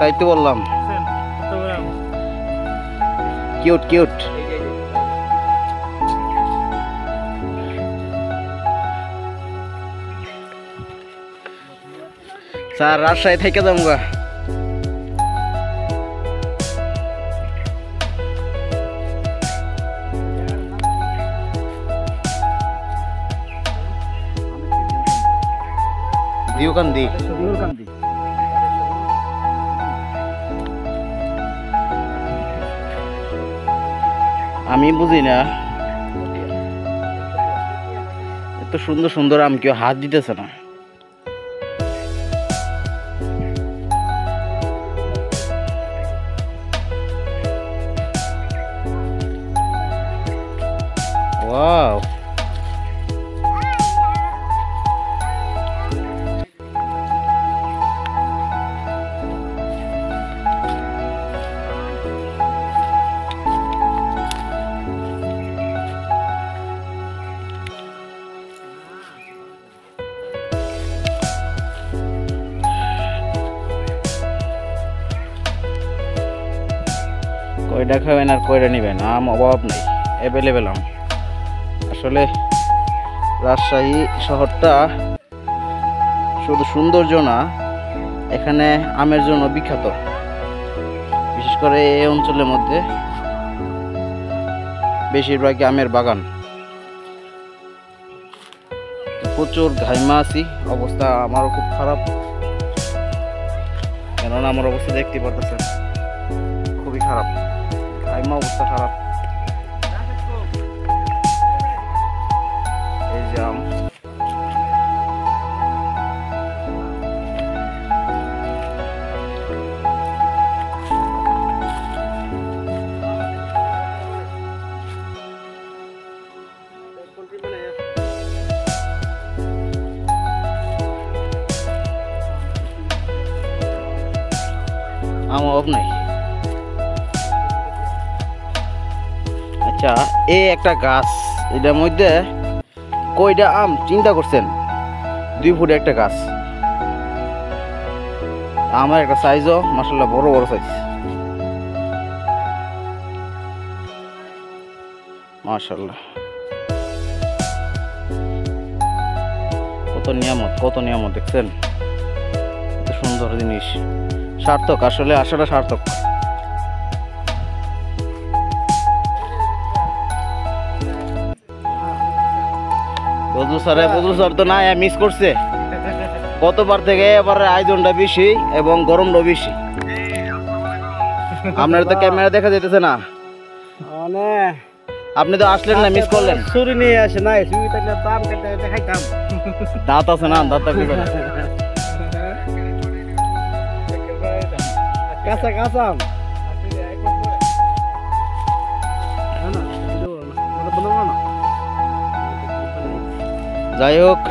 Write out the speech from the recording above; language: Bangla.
তাই তো বললাম, কিউট কিউট। স্যার রাজশাহী থেকে যাবো। দিওকান্দি আমি বুঝি না, এত সুন্দর সুন্দর আম কেউ হাত দিতেছে না। ওয়াও, কয়টা খাবেন আর কয়টা নেবেন, আম অভাব নেই, অ্যাভেলেবেল আম। আসলে রাজশাহী শহরটা শুধু সৌন্দর্য না, এখানে আমের জন্য বিখ্যাত। বিশেষ করে এই অঞ্চলের মধ্যে বেশিরভাগই আমের বাগান। প্রচুর ঘাইমা আছি, অবস্থা আমারও খুব খারাপ, কেননা আমার অবস্থা দেখতে পারতেছেন খুবই খারাপ, ঘাইমা অবস্থা খারাপ। এই যে আম, আম অভাব নাই। আচ্ছা, এই একটা গাছ, এটার মধ্যে কয়টা আম চিন্তা করছেন? 2 ফুট একটা গাছ, আমার একটা সাইজও মাশাআল্লাহ বড় বড় সাইজ, মাশাআল্লাহ। কত নিয়ামত, কত নিয়ামত দেখছেন, এত সুন্দর জিনিস, সার্থক, আসলে আসাটা সার্থক। বদরু স্যার তো নাই, মিস করছে গতবার থেকে, এবার আয়োজনটা বেশি এবং গরমটা বেশি। আপনার তো ক্যামেরা দেখা যেতেছে না, আপনি তো আসলেন না, মিস করলেন। ছুরি নিয়ে আসে নাই, ছুরি থাকলে তো আম কেটে দেখাইতাম। দাঁত আছে না, দাঁত থাকবে না। কাঁচা কাঁচা আম। যাই হোক,